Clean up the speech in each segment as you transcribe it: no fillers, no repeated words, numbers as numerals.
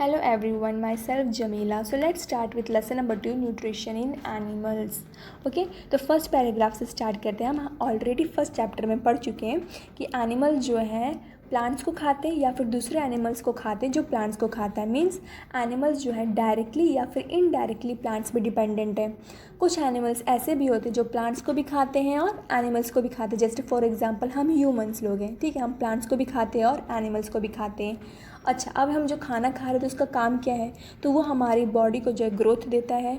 Hello everyone, myself Jamila. So let's start with lesson number 2, nutrition in animals. Okay, तो first paragraph से start करते हैं। हम already first chapter में पढ़ चुके हैं कि एनिमल जो है प्लांट्स को खाते हैं या फिर दूसरे एनिमल्स को खाते हैं जो प्लांट्स को खाता है। मीन्स एनिमल्स जो है डायरेक्टली या फिर इनडायरेक्टली प्लांट्स पे डिपेंडेंट है। कुछ एनिमल्स ऐसे भी होते हैं जो प्लांट्स को भी खाते हैं और एनिमल्स को भी खाते हैं। जैसे फॉर एग्जांपल हम ह्यूमंस लोग हैं, ठीक है, हम प्लांट्स को भी खाते हैं और एनिमल्स को भी खाते हैं। अच्छा, अब हम जो खाना खा रहे हैं तो उसका काम क्या है? तो वो हमारी बॉडी को जो है ग्रोथ देता है,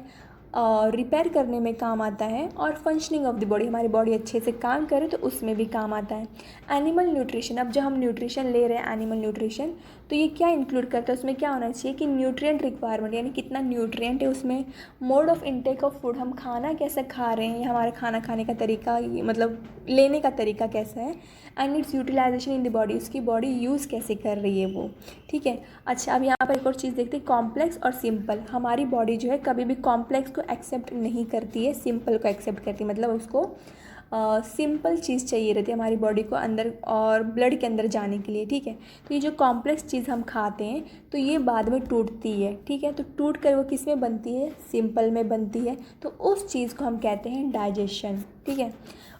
रिपेयर करने में काम आता है, और फंक्शनिंग ऑफ द बॉडी, हमारी बॉडी अच्छे से काम करे तो उसमें भी काम आता है। एनिमल न्यूट्रिशन, अब जो हम न्यूट्रिशन ले रहे हैं एनिमल न्यूट्रिशन, तो ये क्या इंक्लूड करता है? उसमें क्या होना चाहिए कि न्यूट्रिएंट रिक्वायरमेंट, यानी कितना न्यूट्रिएंट है उसमें, mode of intake of food, हम खाना कैसे खा रहे हैं, हमारा खाना खाने का तरीका, मतलब लेने का तरीका कैसा है, and its utilization in the body, उसकी बॉडी यूज़ कैसे कर रही है वो, ठीक है। अच्छा, अब यहाँ पर एक और चीज़ देखते हैं, कॉम्प्लेक्स और सिंपल। हमारी बॉडी जो है कभी भी कॉम्प्लेक्स को एक्सेप्ट नहीं करती है, सिंपल को एक्सेप्ट करती है। मतलब उसको सिंपल चीज़ चाहिए रहती है हमारी बॉडी को अंदर और ब्लड के अंदर जाने के लिए, ठीक है। तो ये जो कॉम्प्लेक्स चीज़ हम खाते हैं तो ये बाद में टूटती है, ठीक है। तो टूट कर वो किस में बनती है? सिंपल में बनती है। तो उस चीज़ को हम कहते हैं डाइजेशन, ठीक है।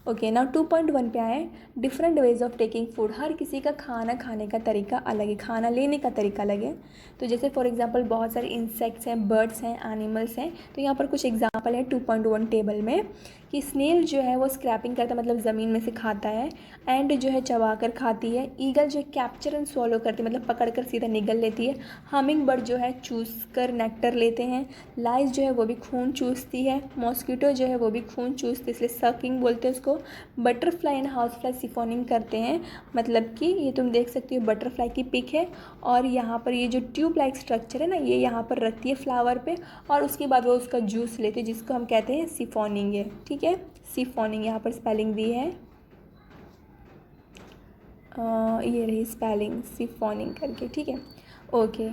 ओके, नाउ 2.1 पे आए, different ways of taking food. हर किसी का खाना खाने का तरीका अलग है, खाना लेने का तरीका अलग है। तो जैसे फॉर एग्जांपल बहुत सारे इंसेक्ट्स हैं, बर्ड्स हैं, एनिमल्स हैं। तो यहाँ पर कुछ एग्जांपल है 2.1 टेबल में कि स्नेल जो है वो स्क्रैपिंग करता है, मतलब ज़मीन में से खाता है। एंड जो है चबा कर खाती है। ईगल जो है कैप्चर एंड स्वॉलो करती है, मतलब पकड़ कर सीधा निगल लेती है। हमिंग बर्ड जो है चूस कर नेक्टर लेते हैं। लाइस जो है वो भी खून चूसती है। मॉस्किटो जो है वो भी खून चूसती है, इसलिए सकिंग बोलते हैं उसको। Butterfly and house fly siphoning करते हैं, मतलब कि ये तुम देख सकती हो बटरफ्लाई की पिक है, और यहाँ पर ये जो ट्यूब लाइक स्ट्रक्चर है ना, ये यहाँ पर रखती है फ्लावर पे, और उसके बाद वो उसका जूस लेते हैं, जिसको हम कहते हैं सिफोनिंग है, ठीक है। सिफोनिंग यहाँ पर स्पेलिंग दी है, ये रही स्पेलिंग सिफोनिंग करके, ठीक है। ओके,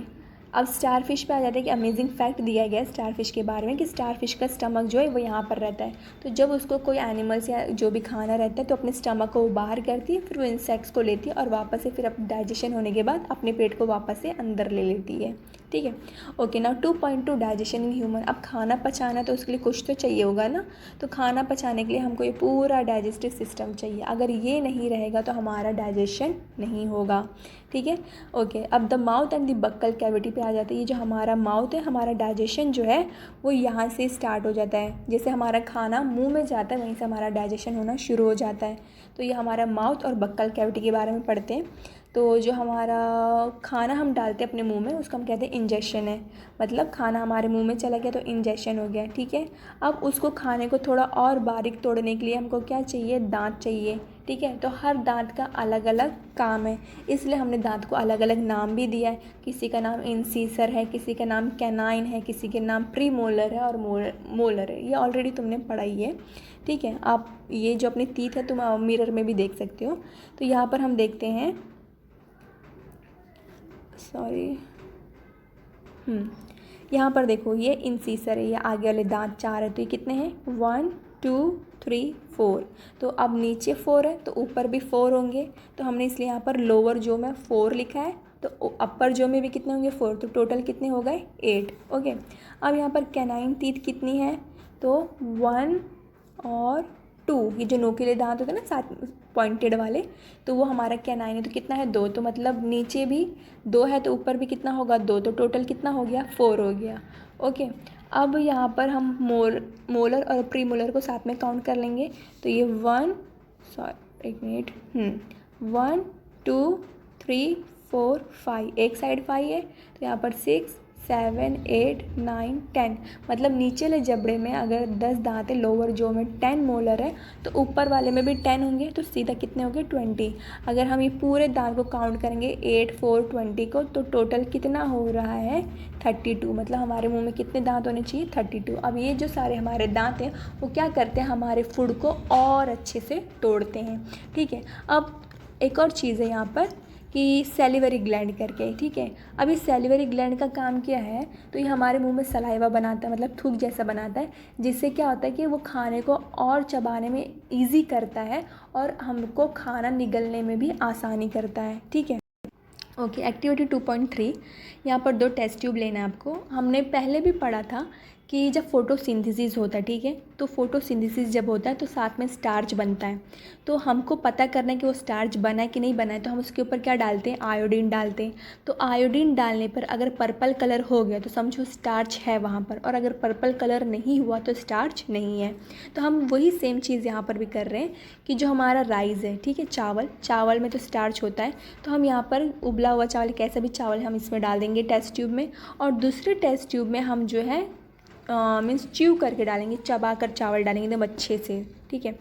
अब स्टार फिश पे आ जाते हैं कि अमेजिंग फैक्ट दिया गया है स्टार फिश के बारे में कि स्टार फिश का स्टमक जो है वो यहाँ पर रहता है। तो जब उसको कोई एनिमल्स या जो भी खाना रहता है तो अपने स्टमक को वो बाहर करती है, फिर वो इंसेक्ट्स को लेती है और वापस से फिर अब डाइजेशन होने के बाद अपने पेट को वापस से अंदर ले लेती है, ठीक है। Okay, now 2.2 digestion in human. अब खाना पचाना तो उसके लिए कुछ तो चाहिए होगा ना, तो खाना पचाने के लिए हमको ये पूरा डाइजेस्टिव सिस्टम चाहिए। अगर ये नहीं रहेगा तो हमारा डाइजेशन नहीं होगा, ठीक है। ओके, अब the mouth and the buccal cavity पे आ जाता है। ये जो हमारा माउथ है, हमारा डाइजेशन जो है वो यहाँ से स्टार्ट हो जाता है। जैसे हमारा खाना मुंह में जाता है वहीं से हमारा डाइजेशन होना शुरू हो जाता है। तो ये हमारा माउथ और बक्कल कैविटी के बारे में पढ़ते हैं। तो जो हमारा खाना हम डालते हैं अपने मुंह में उसको हम कहते हैं इंजेक्शन है, मतलब खाना हमारे मुंह में चला गया तो इंजेक्शन हो गया, ठीक है। अब उसको खाने को थोड़ा और बारीक तोड़ने के लिए हमको क्या चाहिए? दांत चाहिए, ठीक है। तो हर दांत का अलग अलग काम है, इसलिए हमने दांत को अलग अलग नाम भी दिया है। किसी का नाम इंसीसर है, किसी का नाम कैनाइन है, किसी के नाम प्री मोलर है और मोलर है। ये ऑलरेडी तुमने पढ़ाई है, ठीक है। आप ये जो अपनी टीथ है तुम मिरर में भी देख सकते हो। तो यहाँ पर हम देखते हैं, सॉरी, यहाँ पर देखो ये इंसीसर है, ये आगे वाले दांत 4 है, तो ये कितने हैं? 1 2 3 4। तो अब नीचे 4 है तो ऊपर भी 4 होंगे, तो हमने इसलिए यहाँ पर लोअर जो में 4 लिखा है, तो अपर जो में भी कितने होंगे? 4। तो टोटल कितने हो गए? 8। ओके, अब यहाँ पर कैनाइन टीथ कितनी है? तो 1 और 2, ये जो नोकीले दांत होते हैं ना साथ पॉइंटेड वाले, तो वो हमारा कैनाइन है। तो कितना है? 2। तो मतलब नीचे भी 2 है तो ऊपर भी कितना होगा? 2। तो टोटल कितना हो गया? 4 हो गया। ओके, अब यहाँ पर हम मोलर और प्री मोलर को साथ में काउंट कर लेंगे। तो ये 1, सॉरी एक मिनट, 1 2 3 4 5, एक साइड 5 है, तो यहाँ पर 6 7 8 9 10, मतलब नीचे वाले जबड़े में अगर 10 दांत है, लोअर जो में 10 मोलर है, तो ऊपर वाले में भी 10 होंगे, तो सीधा कितने होंगे? 20। अगर हम ये पूरे दांत को काउंट करेंगे 8 4 20 को, तो टोटल कितना हो रहा है? 32। मतलब हमारे मुंह में कितने दांत होने चाहिए? 32। अब ये जो सारे हमारे दांत हैं वो क्या करते हैं? हमारे फूड को और अच्छे से तोड़ते हैं, ठीक है। अब एक और चीज़ है यहाँ पर कि सैलिवरी ग्लैंड करके, ठीक है। अब इस सैलिवरी ग्लैंड का काम क्या है? तो ये हमारे मुंह में सलाइवा बनाता है, मतलब थूक जैसा बनाता है, जिससे क्या होता है कि वो खाने को और चबाने में ईजी करता है और हमको खाना निगलने में भी आसानी करता है, ठीक है। ओके, एक्टिविटी 2.3, यहाँ पर 2 टेस्ट ट्यूब लेना है आपको। हमने पहले भी पढ़ा था कि जब फोटोसिंथेसिस होता है, ठीक है, तो फोटोसिंथेसिस जब होता है तो साथ में स्टार्च बनता है। तो हमको पता करना है कि वो स्टार्च बना है कि नहीं बना है, तो हम उसके ऊपर क्या डालते हैं, आयोडीन डालते हैं। तो आयोडीन डालने पर अगर पर्पल कलर हो गया तो समझो स्टार्च है वहाँ पर, और अगर पर्पल कलर नहीं हुआ तो स्टार्च नहीं है। तो हम वही सेम चीज़ यहाँ पर भी कर रहे हैं कि जो हमारा राइस है, ठीक है, चावल में तो स्टार्च होता है, तो हम यहाँ पर उबला हुआ चावल, कैसा भी चावल है, हम इसमें डाल देंगे टेस्ट ट्यूब में। और दूसरे टेस्ट ट्यूब में हम जो है मीन्स च्यू करके डालेंगे, चबा कर चावल डालेंगे एकदम अच्छे से, ठीक है।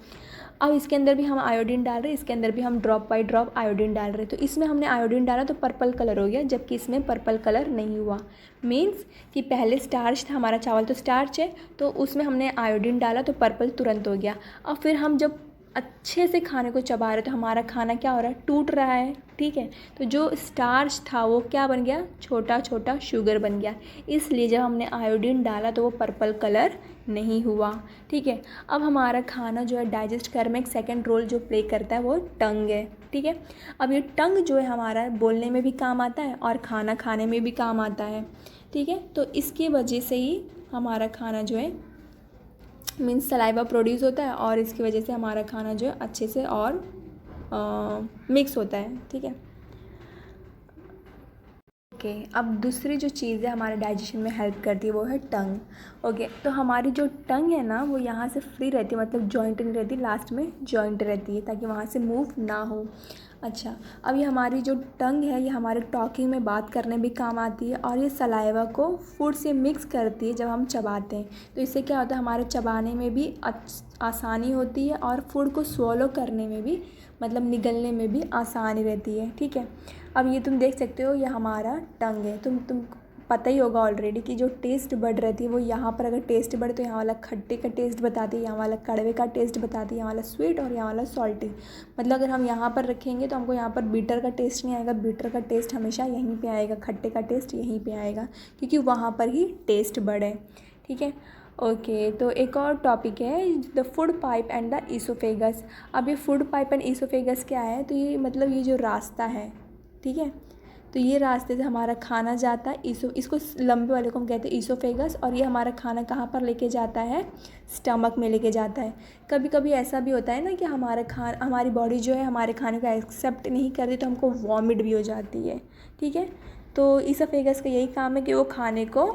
अब इसके अंदर भी हम आयोडीन डाल रहे हैं, इसके अंदर भी हम ड्रॉप बाई ड्रॉप आयोडीन डाल रहे हैं। तो इसमें हमने आयोडीन डाला तो पर्पल कलर हो गया, जबकि इसमें पर्पल कलर नहीं हुआ। मीन्स कि पहले स्टार्च था, हमारा चावल तो स्टार्च है, तो उसमें हमने आयोडीन डाला तो पर्पल तुरंत हो गया। और फिर हम जब अच्छे से खाने को चबा रहे तो हमारा खाना क्या हो रहा है, टूट रहा है, ठीक है। तो जो स्टार्च था वो क्या बन गया, छोटा छोटा शुगर बन गया। इसलिए जब हमने आयोडीन डाला तो वो पर्पल कलर नहीं हुआ, ठीक है। अब हमारा खाना जो है डाइजेस्ट करने में एक सेकेंड रोल जो प्ले करता है वो टंग है, ठीक है। अब ये टंग जो है हमारा बोलने में भी काम आता है और खाना खाने में भी काम आता है, ठीक है। तो इसकी वजह से ही हमारा खाना जो है मीन्स सलाइवा प्रोड्यूस होता है, और इसकी वजह से हमारा खाना जो है अच्छे से और मिक्स होता है, ठीक है। ओके, अब दूसरी जो चीज़ है हमारे डाइजेशन में हेल्प करती है वो है टंग। ओके, तो हमारी जो टंग है ना वो यहाँ से फ्री रहती है, मतलब जॉइंट नहीं रहती, लास्ट में जॉइंट रहती है ताकि वहाँ से मूव ना हो। अच्छा, अब ये हमारी जो टंग है ये हमारे टॉकिंग में बात करने भी काम आती है, और ये सलाइवा को फूड से मिक्स करती है जब हम चबाते हैं। तो इससे क्या होता है, हमारे चबाने में भी आसानी होती है और फूड को स्वॉलो करने में भी, मतलब निगलने में भी आसानी रहती है, ठीक है। अब ये तुम देख सकते हो ये हमारा टंग है। तुम पता ही होगा ऑलरेडी कि जो टेस्ट बड रहती है वो यहाँ पर अगर टेस्ट बड तो यहाँ वाला खट्टे का टेस्ट बताती है, यहाँ वाला कड़वे का टेस्ट बताती है, यहाँ वाला स्वीट और यहाँ वाला सॉल्टी। मतलब अगर हम यहाँ पर रखेंगे तो हमको यहाँ पर बीटर का टेस्ट नहीं आएगा, बीटर का टेस्ट हमेशा यहीं पे आएगा, खट्टे का टेस्ट यहीं पे आएगा, क्योंकि वहाँ पर ही टेस्ट बड है, ठीक है। ओके, तो एक और टॉपिक है the food pipe and the oesophagus. अब ये फूड पाइप एंड ईसोफेगस क्या है, तो ये मतलब ये जो रास्ता है, ठीक है, तो ये रास्ते से हमारा खाना जाता है, इसको लंबे वाले को हम कहते हैं ईसोफेगस, और ये हमारा खाना कहाँ पर लेके जाता है, स्टमक में लेके जाता है। कभी कभी ऐसा भी होता है ना कि हमारी बॉडी जो है हमारे खाने को एक्सेप्ट नहीं करती, तो हमको वॉमिट भी हो जाती है, ठीक है। तो ईसोफेगस का यही काम है कि वो खाने को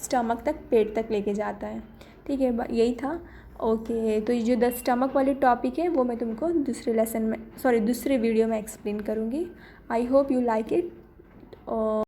स्टमक तक, पेट तक लेके जाता है, ठीक है, यही था। ओके, तो ये जो 10 स्टमक वाली टॉपिक है वो मैं तुमको दूसरे वीडियो में एक्सप्लेन करूँगी। I hope you like it.